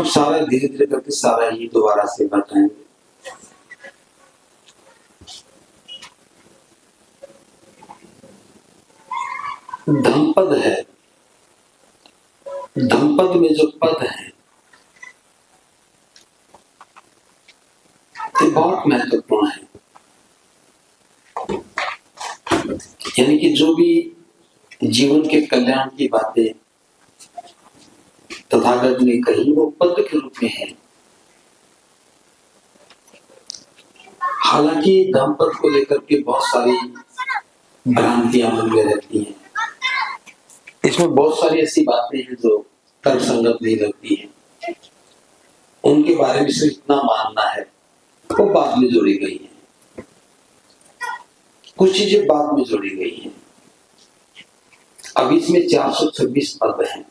हम सारा धीरे धीरे करके सारा ही दोबारा से बताएंगे। धम्पद है, धम्पद में जो पद है ये बहुत महत्वपूर्ण है। यानी कि जो भी जीवन के कल्याण की बातें तथागत ने कही वो पद के रूप में है। हालांकि धम्पद को लेकर के बहुत सारी भ्रांतियां मन में रहती हैं। इसमें बहुत सारी ऐसी बातें हैं जो तर्क संगत नहीं लगती हैं। उनके बारे में सिर्फ इतना मानना है वो बाद में जोड़ी गई है, कुछ चीजें बाद में जोड़ी गई हैं। अब इसमें 426 पद हैं,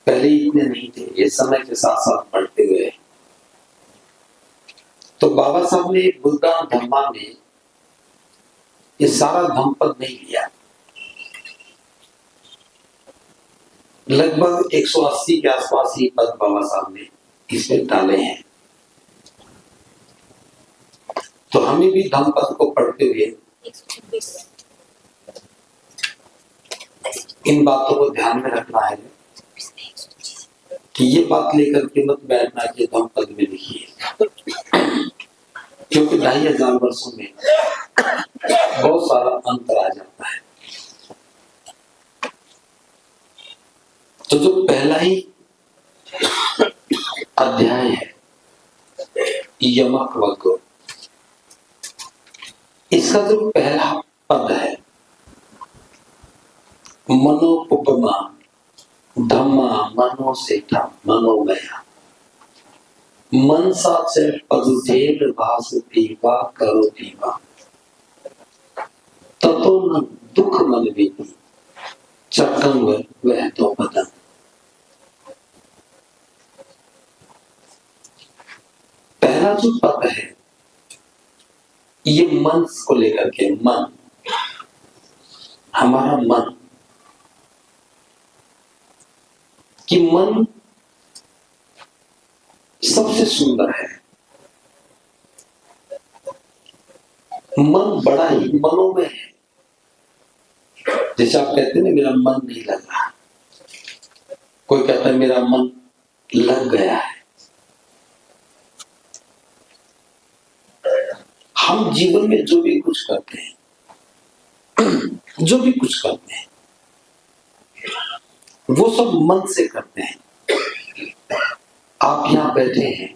पहले इतने नहीं थे, ये समय के साथ साथ बढ़ते गए। तो बाबा साहब ने बुद्धा धम्मा में ये सारा धम्पद नहीं लिया, लगभग 180 के आसपास ही पद बाबा साहब ने इसमें डाले हैं। तो हमें भी धम्पद को पढ़ते हुए इन बातों को ध्यान में रखना है कि ये बात लेकर के मत बैठना कि धम्पद में लिखी है, क्योंकि 2500 वर्षों में बहुत सारा अंतर आ जाता है। तो जो पहला ही अध्याय है यमक वक्र, इसका जो पहला पद है मनोपमा धम्मा मनो सेठा मनोमया मनसा से पदुधेन भासती वा करोति वा ततो न दुख मन वेति चक्रंग वह तो बदन। पहला जो पद है ये मन को लेकर के, मन हमारा मन, कि मन सबसे सुंदर है। मन बड़ा ही मनों में है। जैसे आप कहते हैं ना मेरा मन नहीं लग रहा, कोई कहता है मेरा मन लग गया है। हम जीवन में जो भी कुछ करते हैं, जो भी कुछ करते हैं वो सब मन से करते हैं। आप यहां बैठे हैं,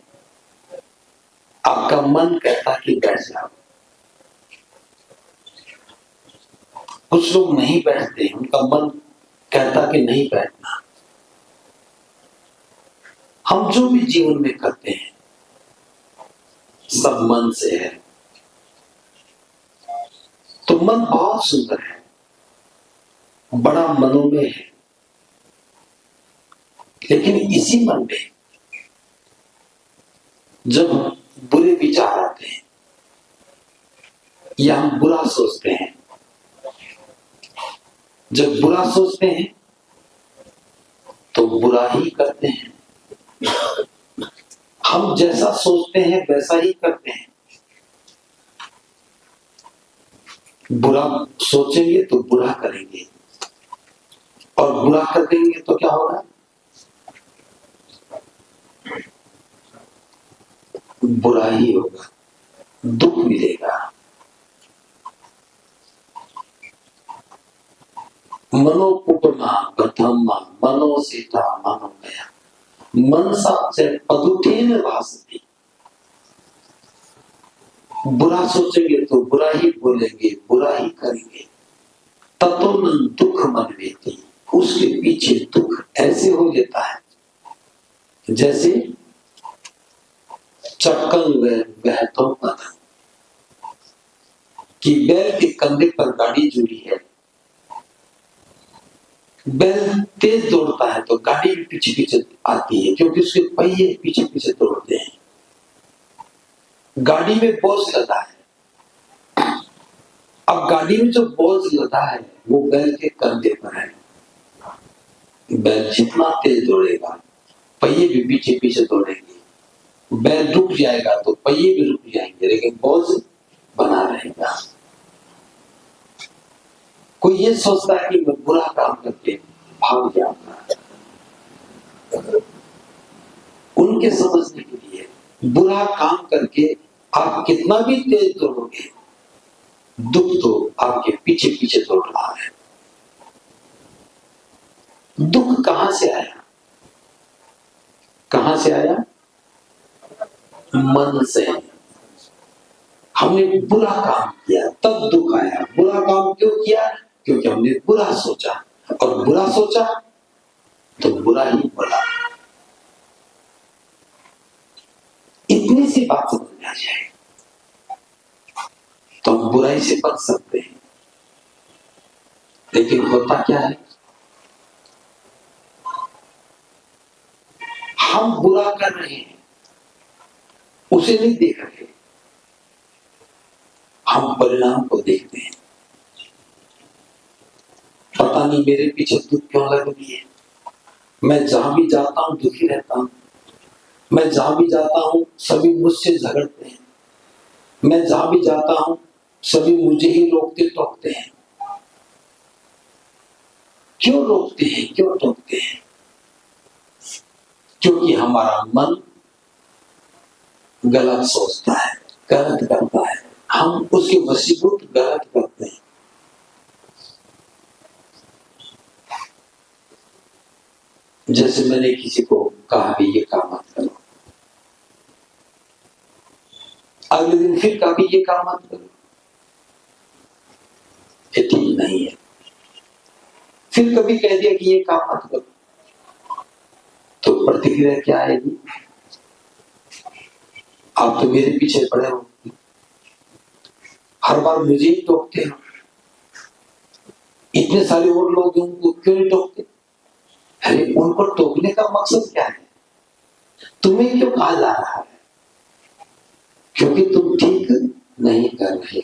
आपका मन कहता कि बैठ जाओ। कुछ लोग नहीं बैठते हैं, उनका मन कहता कि नहीं बैठना। हम जो भी जीवन में करते हैं सब मन से है। तो मन बहुत सुंदर है, बड़ा मनों में है, लेकिन इसी मन में जब बुरे विचार आते हैं या हम बुरा सोचते हैं, जब बुरा सोचते हैं तो बुरा ही करते हैं। हम जैसा सोचते हैं वैसा ही करते हैं। बुरा सोचेंगे तो बुरा करेंगे, और बुरा कर देंगे तो क्या होगा? बुरा ही होगा, दुख मिलेगा। मनोपुटना प्रथम मनो सीता मनोमया मनसा से पदुतेन भासती। बुरा सोचेंगे तो बुरा ही बोलेंगे, बुरा ही करेंगे। ततो न दुख मन वेति, उसके पीछे दुख ऐसे हो जाता है जैसे चक्कन वह तो पता कि बैल के कंधे पर गाड़ी जुड़ी है। बैल तेज दौड़ता है तो गाड़ी भी पीछे पीछे आती है, क्योंकि उसके पहिए पीछे पीछे दौड़ते हैं। गाड़ी में बोझ लदा है, अब गाड़ी में जो बोझ लदा है वो बैल के कंधे पर है। बैल जितना तेज दौड़ेगा पहिए भी पीछे पीछे दौड़ेंगे। बैल रुक जाएगा तो पहिए भी रुक जाएंगे, लेकिन बोझ बना रहेगा। कोई ये सोचता है कि मैं बुरा काम करके भाग जाऊंगा। उनके समझने के लिए बुरा काम करके आप कितना भी तेज दौड़ोगे, दुख तो आपके पीछे पीछे दौड़ रहा है। दुख कहां से आया? कहां से आया? मन से। हमने बुरा काम किया तब दुख आया। बुरा काम क्यों किया? क्योंकि हमने बुरा सोचा, और बुरा सोचा तो बुरा ही बोला। इतनी सी बात समझ में आ जाए तो हम बुराई से बच सकते हैं। लेकिन होता क्या है, हम बुरा कर रहे हैं, उसे नहीं देख रहे, हम परिणाम को देखते हैं। पता नहीं मेरे पीछे दुख क्यों लग रही है, मैं जहां भी जाता हूं दुखी रहता हूं, मैं जहां भी जाता हूं सभी मुझसे झगड़ते हैं, मैं जहां भी जाता हूं सभी मुझे ही रोकते टोकते हैं। क्यों रोकते हैं, क्यों टोकते हैं? क्योंकि हमारा मन गलत सोचता है, गलत करता है, हम उसके वशीभूत गलत करते हैं। जैसे मैंने किसी को कहा कि ये काम मत करो, अगले दिन फिर कहा कि ये काम मत करो, ये ठीक नहीं है। फिर कभी कह दिया कि ये काम मत करो, तो प्रतिक्रिया क्या आएगी? आप तो मेरे पीछे पड़े हो, हर बार मुझे ही टोकते हो, इतने सारे और लोग हैं उनको क्यों नहीं टोकते? अरे उनको टोकने का मकसद क्या है? तुम्हें क्यों कहा जा रहा है? क्योंकि तुम ठीक नहीं कर रहे।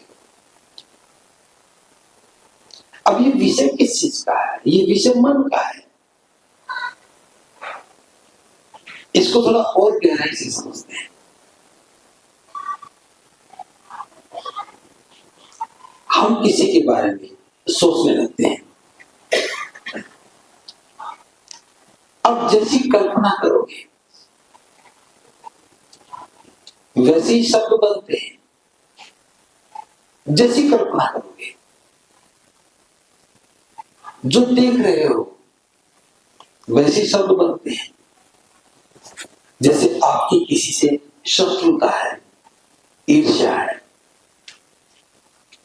अब ये विषय किस चीज का है? ये विषय मन का है। इसको थोड़ा और गहराई से समझते हैं। हम किसी के बारे में सोचने लगते हैं, अब जैसी कल्पना करोगे वैसे ही शब्द बनते हैं। जैसी कल्पना करोगे, जो देख रहे हो वैसे शब्द बनते हैं। जैसे आपकी किसी से शत्रुता है, ईर्ष्या है,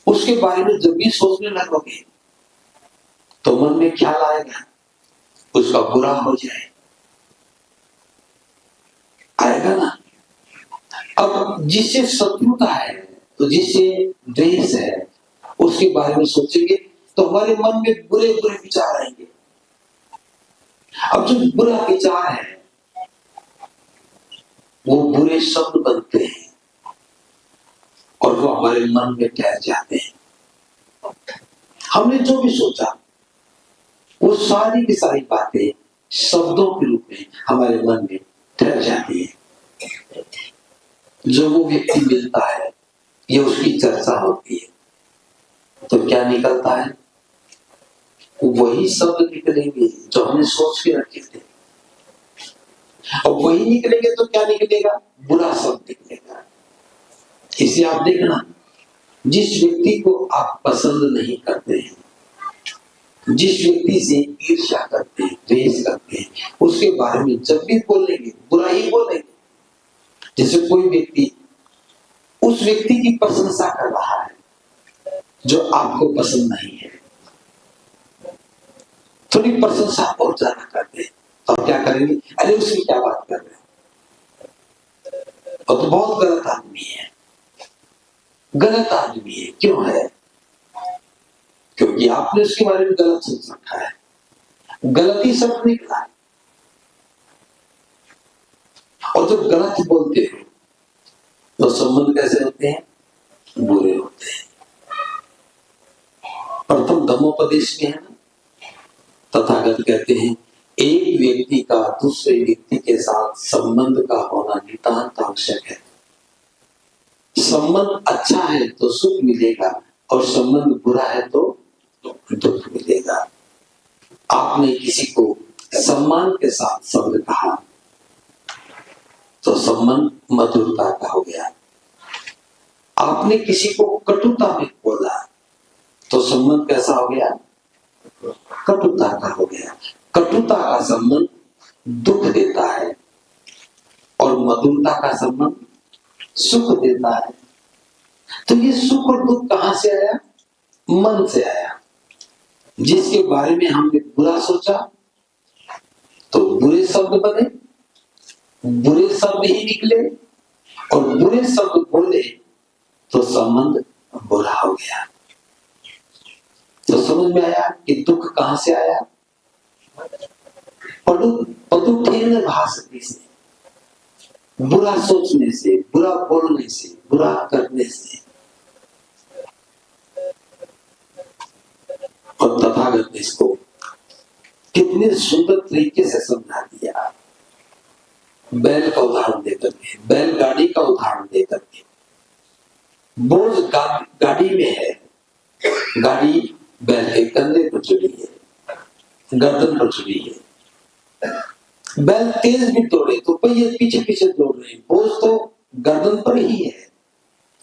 उसके बारे में जब भी सोचने लगोगे तो मन में ख्याल आएगा उसका बुरा हो जाए, आएगा ना। अब जिससे शत्रुता है, तो जिससे द्वेष है, उसके बारे में सोचेंगे तो हमारे मन में बुरे बुरे विचार आएंगे। अब जो बुरा विचार है वो बुरे शब्द बनते हैं और वो हमारे मन में ठहर जाते हैं। हमने जो भी सोचा वो सारी की सारी बातें शब्दों के रूप में हमारे मन में ठहर जाती है। जो वो व्यक्ति मिलता है ये उसकी चर्चा होती है तो क्या निकलता है? वही शब्द निकलेंगे जो हमने सोच के रखे थे, और वही निकलेंगे तो क्या निकलेगा? बुरा शब्द निकलेगा। इसे आप देखना, जिस व्यक्ति को आप पसंद नहीं करते हैं, जिस व्यक्ति से ईर्ष्या करते हैं, द्वेष करते हैं, उसके बारे में जब भी बोलेंगे बुरा ही बोलेंगे। जैसे कोई व्यक्ति उस व्यक्ति की प्रशंसा कर रहा है जो आपको पसंद नहीं है, थोड़ी प्रशंसा और ज्यादा करते हैं तो आप क्या करेंगे? अरे उसकी क्या बात कर रहे हो, और तो बहुत गलत आदमी है, गलत आदमी है। क्यों है? क्योंकि आपने उसके बारे में गलत सोच रखा है, गलती शब्द निकला। और जब गलत बोलते हो तो संबंध कैसे होते हैं? बुरे होते हैं। प्रथम धम्मोपदेश में है ना, तथागत कहते हैं एक व्यक्ति का दूसरे व्यक्ति के साथ संबंध का होना नितांत आवश्यक है। संबंध अच्छा है तो सुख मिलेगा और संबंध बुरा है तो दुख मिलेगा। आपने किसी को सम्मान के साथ शब्द कहा तो संबंध मधुरता का हो गया। आपने किसी को कटुता में बोला तो संबंध कैसा हो गया? कटुता का हो गया। कटुता का संबंध दुख देता है और मधुरता का संबंध सुख देता है। तो ये सुख और दुख कहां से आया? मन से आया। जिसके बारे में हमने बुरा सोचा तो बुरे शब्द बने, बुरे शब्द ही निकले और बुरे शब्द बोले तो संबंध बुरा हो गया। तो समझ में आया कि दुख कहां से आया? पदुठेन भाषति से, बुरा सोचने से, बुरा बोलने से, बुरा करने से। और तथागत ने इसको कितने सुंदर तरीके से समझा दिया। बैल का उदाहरण देकर के, बैलगाड़ी का उदाहरण देकर के। बोझ गाड़ी में है, गाड़ी बैल के कंधे पर चढ़ी है, गर्दन पर चढ़ी है। बैल तेज भी दौड़े तो पहिए पीछे पीछे दौड़ रहे हैं, बोझ तो गर्दन पर ही है।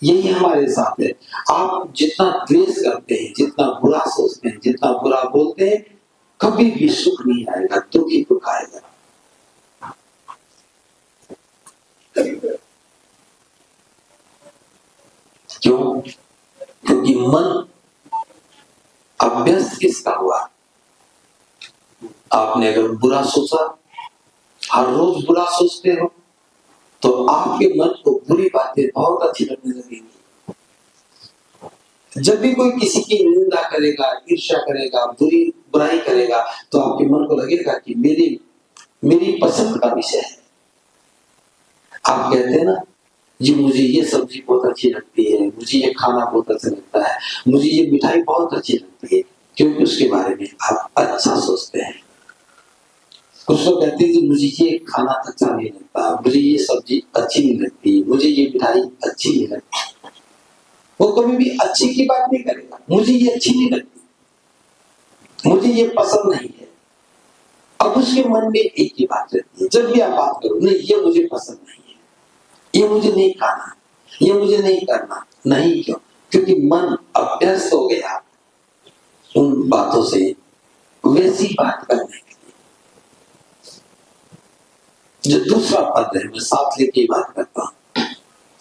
यही हमारे साथ है। आप जितना द्वेष करते हैं, जितना बुरा सोचते हैं, जितना बुरा बोलते हैं, कभी भी सुख नहीं आएगा, दुख ही दुख आएगा। क्यों? क्योंकि मन अभ्यस्त किसका हुआ? आपने अगर बुरा सोचा, हर रोज बुरा सोचते हो, तो आपके मन को बुरी बातें बहुत अच्छी लगने लगेंगी। जब भी कोई किसी की निंदा करेगा, ईर्ष्या करेगा, बुराई करेगा, तो आपके मन को लगेगा कि मेरी पसंद का विषय है। आप कहते हैं ना, जी मुझे ये सब्जी बहुत अच्छी लगती है, मुझे ये खाना बहुत अच्छा लगता है, मुझे ये मिठाई बहुत अच्छी लगती है, क्योंकि उसके बारे में आप अच्छा सोचते हैं। कुछ लोग कहते हैं कि मुझे ये खाना अच्छा नहीं लगता, मुझे ये सब्जी अच्छी नहीं लगती, मुझे ये मिठाई अच्छी नहीं लगती। वो कभी भी अच्छी की बात नहीं करेगा, मुझे ये अच्छी नहीं लगती, मुझे ये पसंद नहीं है। अब उसके मन में एक ही बात रहती है, जब भी आप बात करो, नहीं ये मुझे पसंद नहीं है, ये मुझे नहीं खाना, ये मुझे नहीं करना। नहीं, क्यों? क्योंकि मन अभ्यस्त हो गया उन बातों से वैसी बात करने के लिए। जो दूसरा पद है, मैं साथ लेके बात करता हूं।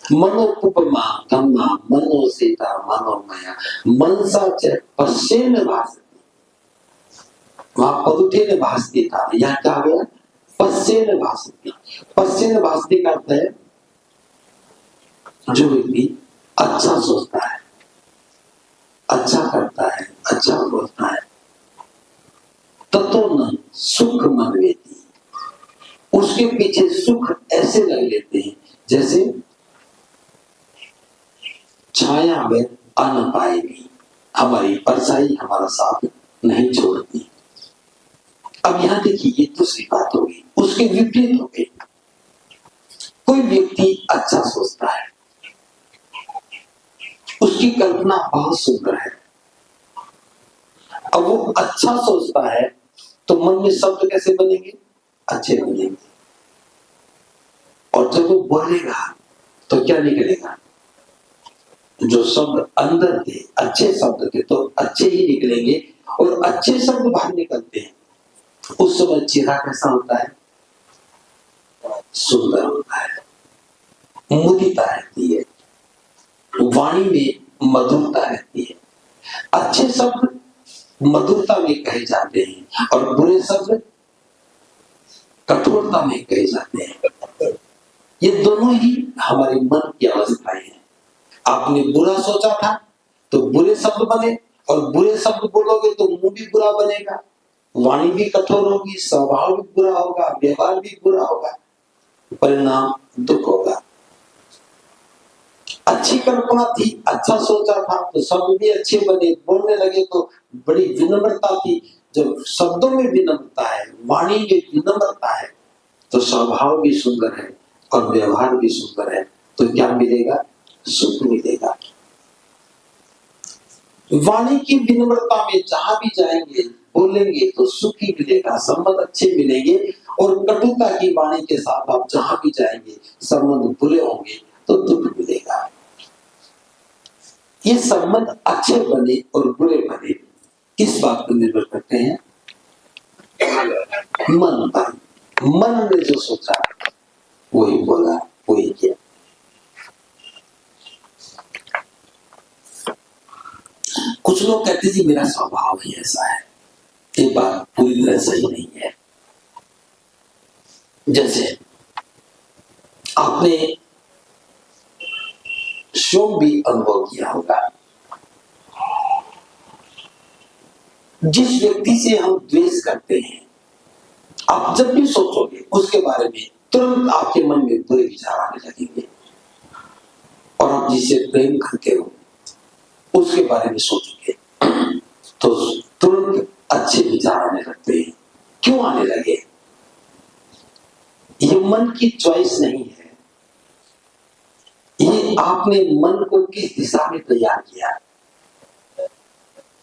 मनोपुपमा धम्मा मनोसेता मनोमया मनसा च पश्चेन भासति। वहां पदुठेन भासति था, यहाँ क्या गया? पश्चेन भासति। पश्चेन भासति का अर्थ है जो व्यक्ति अच्छा सोचता है, अच्छा करता है, अच्छा बोलता है, ततो न सुख मनवेति। उसके पीछे सुख ऐसे लग लेते हैं जैसे छाया में अन्न पाएगी, हमारी परछाई हमारा साथ नहीं छोड़ती। अब यहां देखिए, ये दूसरी बात होगी, उसके विपरीत हो गई। कोई व्यक्ति अच्छा सोचता है, उसकी कल्पना बहुत सुंदर है। अब वो अच्छा सोचता है तो मन में शब्द कैसे बनेंगे? अच्छे बनेंगे। और जब वो बोलेगा तो क्या निकलेगा? जो शब्द अंदर थे, अच्छे शब्द थे, तो अच्छे ही निकलेंगे। और अच्छे शब्द बाहर निकलते हैं, उस समय चेहरा कैसा होता है? सुंदर होता है, मुदिता रहती है, वाणी में मधुरता रहती है। अच्छे शब्द मधुरता में कहे जाते हैं और बुरे शब्द कठोरता में कहे जाते हैं। ये दोनों ही हमारे मन की अवस्थाएं हैं। आपने बुरा सोचा था तो बुरे शब्द बने, और बुरे शब्द बोलोगे तो मुंह भी बुरा बनेगा, वाणी भी कठोर होगी, स्वभाव भी बुरा होगा, व्यवहार भी बुरा होगा, परिणाम दुख होगा। अच्छी कल्पना थी, अच्छा सोचा था तो शब्द भी अच्छे बने, बोलने लगे तो बड़ी विनम्रता थी, जब शब्दों में विनम्रता है, वाणी में विनम्रता है, तो स्वभाव भी सुंदर है और व्यवहार भी सुंदर है, तो क्या मिलेगा? सुख मिलेगा। वाणी की विनम्रता में जहां भी जाएंगे बोलेंगे तो सुख ही मिलेगा, संबंध अच्छे मिलेंगे। और कटुता की वाणी के साथ आप जहां भी जाएंगे संबंध बुरे होंगे तो दुख मिलेगा। ये संबंध अच्छे बने और बुरे बने किस बात पर निर्भर करते हैं? मन पर। मन ने जो सोचा वही बोला, वही किया। कुछ लोग कहते जी मेरा स्वभाव ही ऐसा है, ये बात पूरी तरह सही नहीं है। जैसे आपने शोक भी अनुभव किया होगा, जिस व्यक्ति से हम द्वेष करते हैं, आप जब भी सोचोगे उसके बारे में तुरंत आपके मन में बुरे विचार आने लगेंगे। और आप जिसे प्रेम करते हो उसके बारे में सोचोगे तो तुरंत अच्छे विचार आने लगते हैं। क्यों आने लगे? ये मन की चॉइस नहीं है, ये आपने मन को किस दिशा में तैयार किया।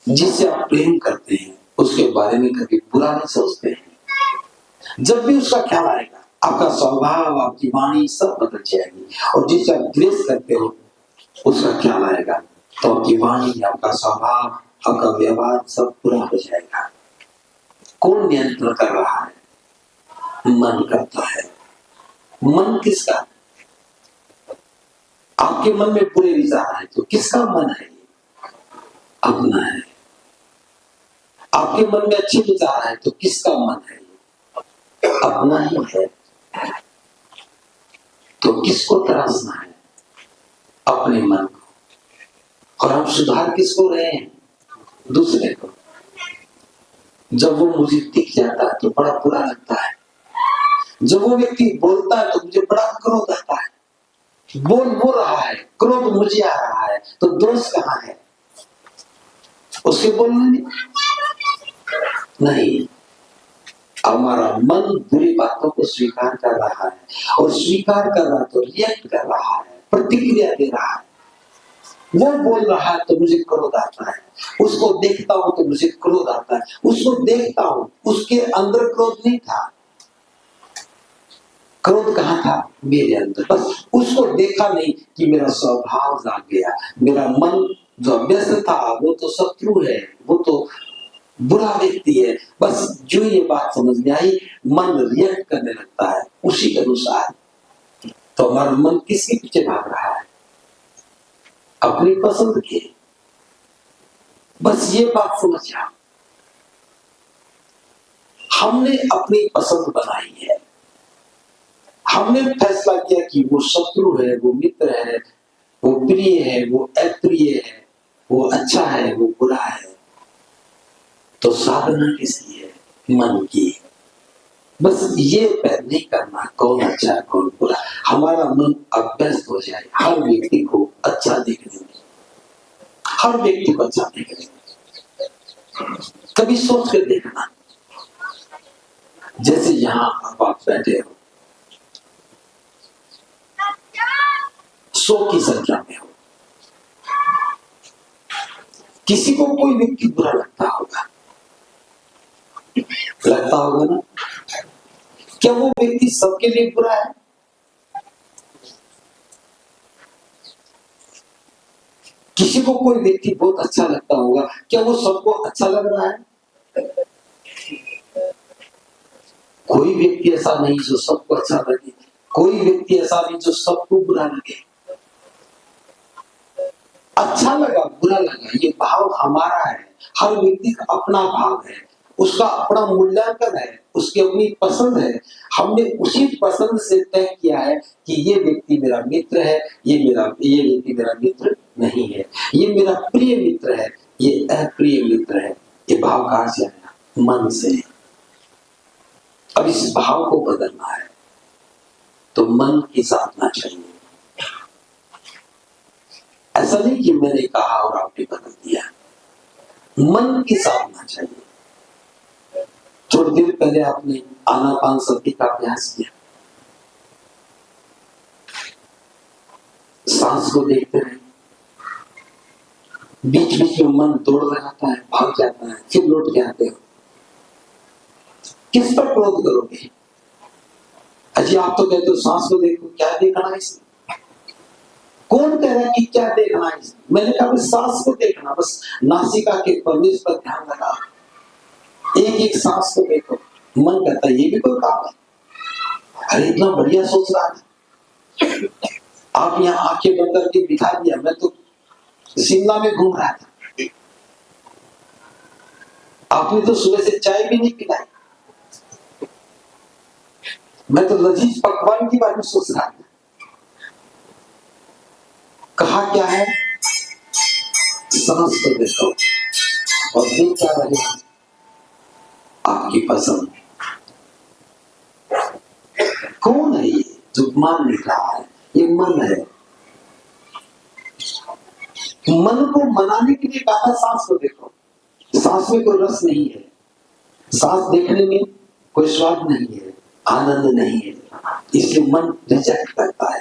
जिससे आप प्रेम करते हैं उसके बारे में कभी बुरा नहीं सोचते हैं। जब भी उसका ख्याल आएगा आपका स्वभाव, आपकी वाणी सब बदल जाएगी। और जिससे आप द्वेष करते हो उसका ख्याल आएगा तो आपकी वाणी, आपका स्वभाव, आपका व्यवहार सब पूरा हो जाएगा। कौन नियंत्रण कर रहा है? मन करता है। मन किसका? आपके मन में पूरे विचार है तो किसका मन है? अपना है। आपके मन में अच्छे विचार है तो किसका मन है? अपना ही है। तो किसको तराशना है? अपने मन को। और हम सुधार किसको रहे हैं? दूसरे को। जब वो मुझे दिख जाता है तो बड़ा बुरा लगता है। जब वो व्यक्ति बोलता है तो मुझे बड़ा क्रोध आता है। बोल रहा है, क्रोध मुझे आ रहा है, तो दोष कहाँ है? उसके बोलने में नहीं। हमारा मन बुरी बातों को स्वीकार कर रहा है और स्वीकार कर रहा है तो रिएक्ट कर रहा है, प्रतिक्रिया दे रहा है। वो बोल रहा है तो मुझे क्रोध आता है, उसको देखता हूं तो मुझे क्रोध आता है। उसको देखता हूं, उसके अंदर क्रोध नहीं था। क्रोध कहाँ था? मेरे अंदर। बस उसको देखा नहीं कि मेरा स्वभाव जाग गया। मेरा मन जो व्यस्त था वो तो शत्रु है, वो तो बुरा व्यक्ति है। बस जो ये बात समझ में आई, मन रिएक्ट करने लगता है उसी के अनुसार। तो हमारा मन किसके पीछे भाग रहा है? अपनी पसंद के। बस ये बात समझ जाओ, हमने अपनी पसंद बनाई है। हमने फैसला किया कि वो शत्रु है, वो मित्र है, वो प्रिय है, वो अप्रिय है, वो अच्छा है, वो बुरा है। तो साधना किसकी है? मन की। बस ये पैर नहीं करना कौन अच्छा है कौन बुरा। हमारा मन अभ्यस्त हो जाए हर व्यक्ति को अच्छा देखने में, हर व्यक्ति को अच्छा देखने में। कभी सोच कर देखना, जैसे यहाँ आप बैठे हो, 100 की संख्या में हो, किसी को कोई व्यक्ति बुरा लगता होगा ना? क्या वो व्यक्ति सबके लिए बुरा है? किसी को कोई व्यक्ति बहुत अच्छा लगता होगा, क्या वो सबको अच्छा लग रहा है? कोई व्यक्ति ऐसा नहीं जो सबको अच्छा लगे, कोई व्यक्ति ऐसा नहीं जो सबको बुरा लगे। अच्छा लगा बुरा लगा ये भाव हमारा है। हर व्यक्ति का अपना भाव है, उसका अपना मूल्यांकन है, उसकी अपनी पसंद है। हमने उसी पसंद से तय किया है कि ये व्यक्ति मेरा मित्र है, ये व्यक्ति मेरा मित्र नहीं है, ये मेरा प्रिय मित्र है, ये अप्रिय मित्र है। ये भाव कहां से आया? मन से। अब इस भाव को बदलना है तो मन की साधना चाहिए। ऐसा नहीं कि मैंने कहा और आपने बदल दिया। मन की साधना चाहिए। थोड़ी देर पहले आपने आनापानसति का अभ्यास किया, सांस को देखते रहे, बीच बीच में मन दौड़ लगाता है, भाग जाता है, फिर लौट के आते हो। किस पर क्रोध करोगे? अजी आप तो कहते हो सांस को देखो, क्या देखना है इसमें? कौन कह रहा है कि क्या देखना है इसमें? मैंने कहा सांस को देखना, बस नासिका के प्रवेश पर ध्यान लगा, एक एक सांस को देखो। मन कहता है ये भी कोई काम है? अरे इतना बढ़िया सोच रहा है, आप यहाँ आंखें बंद करके दिखा दिया, मैं तो शिमला में घूम रहा था, आपने तो सुबह से चाय भी नहीं पिलाई, मैं तो लजीज पकवान के बारे में सोच रहा था। कहा क्या है? सांस को देखो और देख क्या रहे हैं आपकी पसंद। कौन है ये जो मान नहीं रहा है? ये मन है। मन को मनाने के लिए कहा सांस को देखो। सांस में कोई रस नहीं है, सांस देखने में कोई स्वाद नहीं है, आनंद नहीं है, इसलिए मन रिजेक्ट करता है।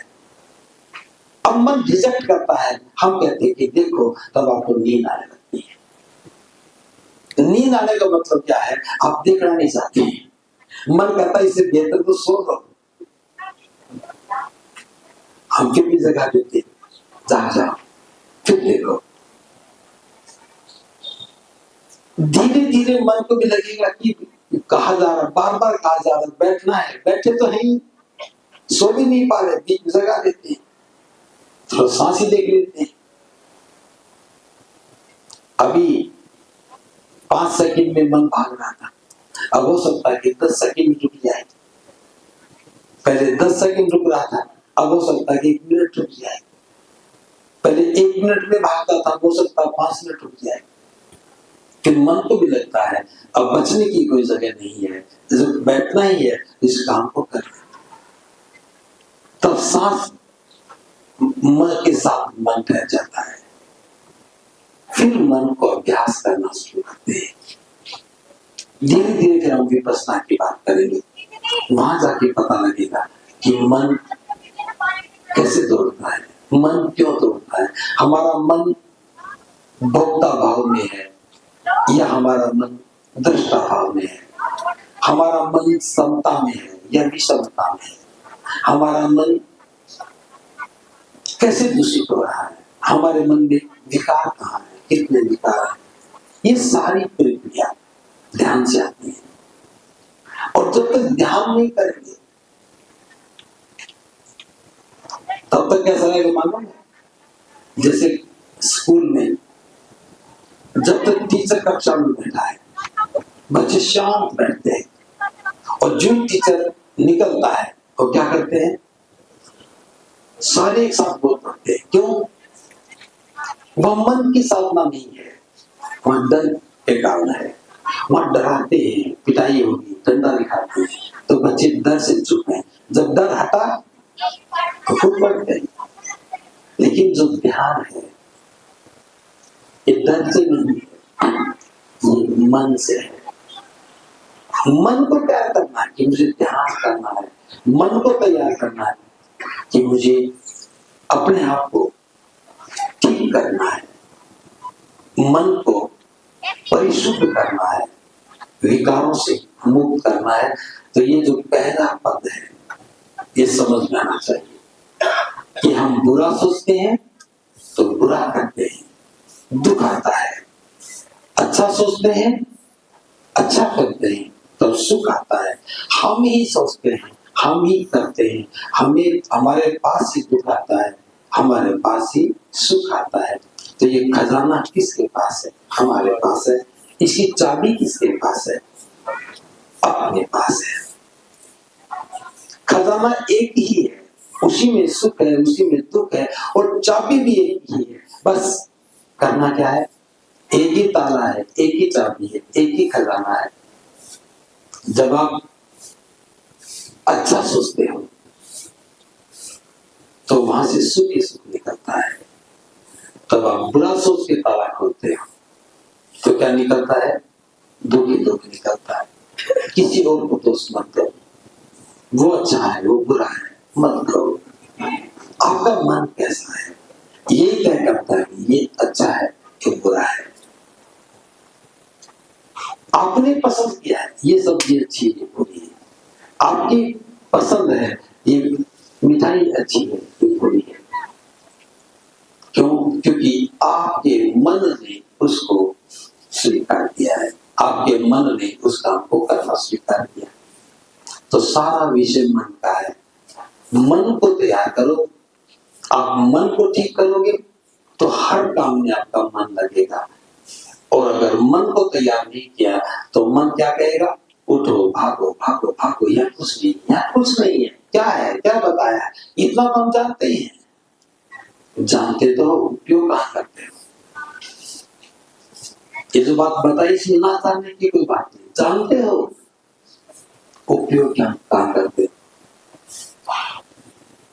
अब मन रिजेक्ट करता है, हम कहते हैं कि देखो, तब आपको नींद आने लगती है। नींद आने का मतलब क्या है? आप देखना नहीं चाहते, मन कहता है इससे बेहतर तो सो लो। हम फिर भी जगह देते, जाग जाओ, फिर देखो। धीरे धीरे मन को भी लगेगा कि कहा जा रहा, बार बार कहा जा रहा बैठना है, बैठे तो है ही, सो भी नहीं पा रहे, बीच में जगह देते, थोड़ा सांस ही देख लेते हैं। अभी 5 सेकंड में मन भाग रहा था, अब हो सकता है कि 10 सेकंड रुक जाए। पहले 10 सेकंड रुक रहा था, अब हो सकता है कि 1 मिनट रुक जाए। पहले 1 मिनट में भागता था, हो सकता है 5 मिनट रुक जाए। फिर मन को भी लगता है अब बचने की कोई जगह नहीं है, जब बैठना ही है इस काम को कर। तब सांस मन के साथ मन ठहर जाता है। फिर मन को अभ्यास करना शुरू करते हैं। धीरे धीरे फिर हम विपश्यना की बात करेंगे, वहां जाके पता लगेगा कि मन कैसे दौड़ता है, मन क्यों दौड़ता है। हमारा मन भोक्ता भाव में है या हमारा मन दृष्टा भाव में है, हमारा मन समता में है या विषमता में है, हमारा मन कैसे दूषित हो रहा है, हमारे मन में विकार कहाँ है, कितने विकार है, ये सारी प्रक्रिया ध्यान से आती है। और जब तक ध्यान नहीं करेंगे तब तक कैसा रहेगा मालूम है? जैसे स्कूल में जब तक टीचर कक्षा में बैठा है, बच्चे शांत बैठते हैं, और जो टीचर निकलता है वो क्या करते हैं? सारे एक साथ बोल पड़ते हैं। क्यों? वह मन की साधना नहीं है, वह डर के कारण है। वहां डराते हैं, पिटाई होगी, डंडा दिखाते हैं, तो बच्चे डर से चुप हैं। जब डर हटा तो खुद बढ़ते हैं। लेकिन जो ध्यान है ये डर से नहीं है, ये मन से है। मन को तैयार करना है कि मुझे ध्यान करना है, मन को तैयार करना है कि मुझे अपने आप को ठीक करना है, मन को परिशुद्ध करना है, विकारों से मुक्त करना है। तो ये जो पहला पद है ये समझ में आना चाहिए कि हम बुरा सोचते हैं तो बुरा करते हैं, दुख आता है। अच्छा सोचते हैं, अच्छा करते हैं, तब सुख आता है। हम ही सोचते हैं, हम ही करते हैं, हमें हमारे पास ही दुख आता है, हमारे पास ही सुख आता है। तो ये खजाना किसके पास है? हमारे पास है। इसकी चाबी किसके पास है? अपने पास है। खजाना एक ही है, उसी में सुख है, उसी में दुख है, और चाबी भी एक ही है। बस करना क्या है? एक ही ताला है, एक ही चाबी है, एक ही खजाना है। जब आप अच्छा सोचते हो तो वहां से सुख ही सुख निकलता है। तब आप बुरा सोच के ताला खोलते हो तो क्या निकलता है? दुख ही दुख निकलता है। किसी और को दोष मत दो, वो अच्छा है वो बुरा है मत करो। आपका मन कैसा है ये तय करता है कि ये अच्छा है कि बुरा है। आपने पसंद किया है ये सब्जी अच्छी है बुरी है, आपकी पसंद है ये मिठाई अच्छी है ये बुरी है। क्यों? क्योंकि आपके मन ने उसको स्वीकार किया है, आपके मन ने उस काम को करना स्वीकार किया। तो सारा विषय मन का है। मन को तैयार करो, आप मन को ठीक करोगे तो हर काम में आपका मन लगेगा। और अगर मन को तैयार नहीं किया तो मन क्या कहेगा? उठो भागो भागो भागो, यहाँ कुछ नहीं, यहाँ कुछ नहीं है, क्या है क्या बताया, इतना तो हम जानते ही हैं। जानते तो हो, क्यों कहा करते हो? ये जो बात बताई इसमें ना जानने की कोई बात नहीं, जानते हो उपयोग क्या कहा करते हो।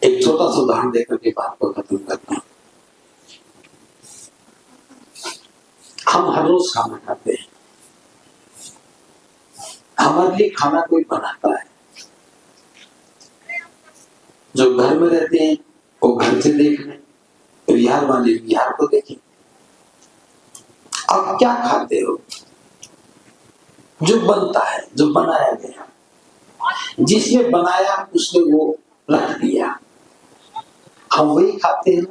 एक छोटा सा उदाहरण देकर के बात को खत्म करता हूं। हम हर रोज खाना खाते हैं, हमारे लिए खाना कोई बनाता है। जो घर में रहते हैं वो घर से देख लें, बिहार वाले बिहार को देखें। आप क्या खाते हो? जो बनता है, जो बनाया गया, जिसने बनाया उसने वो रख दिया, हम वही खाते हैं।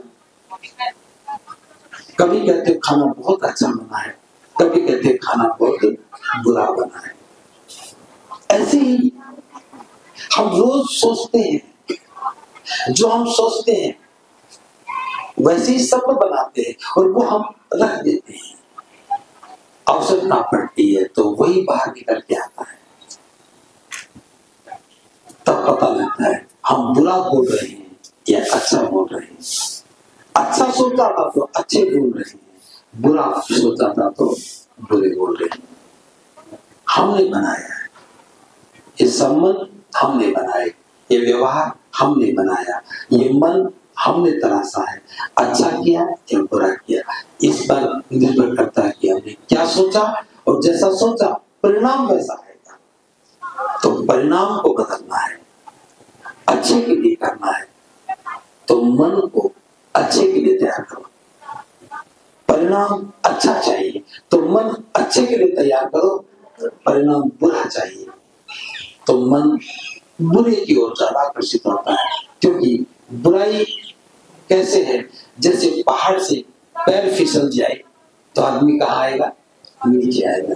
कभी कहते हैं खाना बहुत अच्छा बना है, कभी कहते हैं खाना बहुत बुरा बना है। ऐसे ही हम रोज सोचते हैं, जो हम सोचते हैं वैसे ही सब बनाते हैं और वो हम रख देते हैं। आवश्यकता पड़ती है तो वही बाहर निकल के आता है, तब पता लगता है हम बुरा बोल रहे हैं या अच्छा बोल रहे हैं। अच्छा सोचा था तो अच्छे बोल रहे हैं, बुरा सोचा था तो बुरे बोल रहे हैं। हमने बनाया है ये संबंध, हमने बनाए, ये व्यवहार हमने बनाया, ये मन हमने तराशा है। अच्छा किया या बुरा किया, इस पर निर्भर करता है कि हमने क्या सोचा, और जैसा सोचा परिणाम वैसा आएगा। तो परिणाम को बदलना है, अच्छे के लिए करना है, तो मन को अच्छे के लिए तैयार करो। परिणाम अच्छा चाहिए तो मन अच्छे के लिए तैयार करो, परिणाम बुरा चाहिए तो मन बुरे की ओर ज्यादा आकर्षित होता है। क्योंकि बुराई कैसे है, जैसे पहाड़ से पैर फिसल जाए तो आदमी कहाँ आएगा? नीचे आएगा।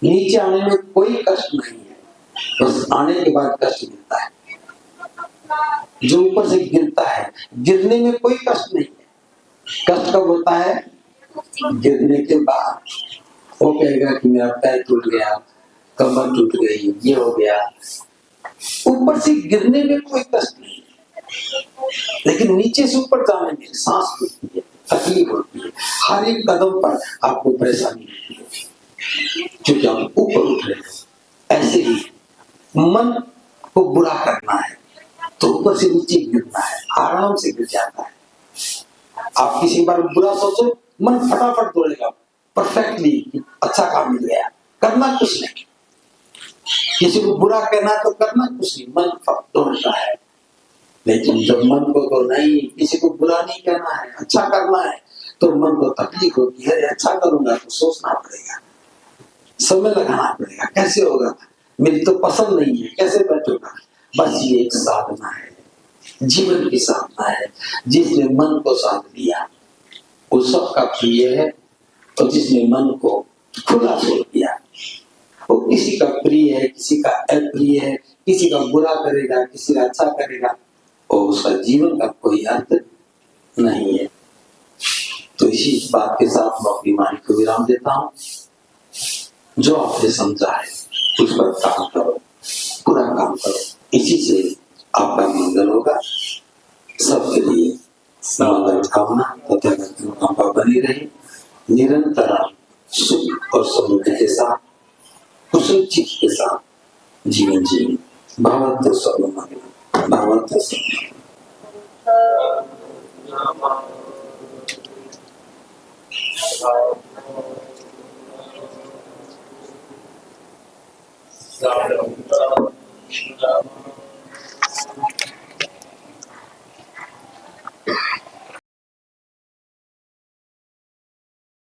नीचे आने में कोई कष्ट नहीं है, बस आने के बाद कष्ट मिलता है। जो ऊपर से गिरता है, गिरने में कोई कष्ट नहीं है, कष्ट कब होता है? गिरने के बाद। वो कहेगा कि मेरा पैर टूट गया, कमर टूट गई, ये हो गया। ऊपर से गिरने में कोई कष्ट नहीं है, लेकिन नीचे से ऊपर जाने में सांस टूटती है, तकलीफ होती है, हर एक कदम पर आपको परेशानी होती है क्योंकि आप ऊपर उठ रहे हो। ऐसे ही मन को बुरा करना है तो ऊपर से नीचे गिरना है, आराम से गिर जाता है। आप किसी बार बुरा सोचो, मन फटाफट दौड़ेगा परफेक्टली, अच्छा काम मिल गया, करना कुछ नहीं। किसी को बुरा कहना तो करना कुछ नहीं, मन दौड़ता है। लेकिन जब मन को तो नहीं, किसी को बुरा नहीं कहना है, अच्छा करना है, तो मन को तकलीफ होती है। अच्छा करूंगा तो सोचना पड़ेगा, समय लगाना पड़ेगा, कैसे होगा, मेरी तो पसंद नहीं है, कैसे बैठूंगा। बस ये एक साधना है, जीवन की साधना है। जिसने मन को साध लिया वो सबका प्रिय है, और जिसने मन को खुला छोड़ दिया वो किसी का प्रिय है, किसी का अप्रिय है, किसी का बुरा करेगा, किसी का अच्छा करेगा, और उसका जीवन का कोई अर्थ नहीं है। तो इसी बात के साथ मैं अपनी वाणी को विराम देता हूं। जो आपने समझा है उस पर काम करो, पूरा काम करो, इसी से आपका मंगल होगा। सबके लिए मंगल कामना तथा कृपा बनी रहे, निरंतर सुख और समृद्धि के साथ, कुशल चित्त के साथ जीवन जीवन। भगवत सर्वमंगलम, भगवत सर्वमंगलम। जाओ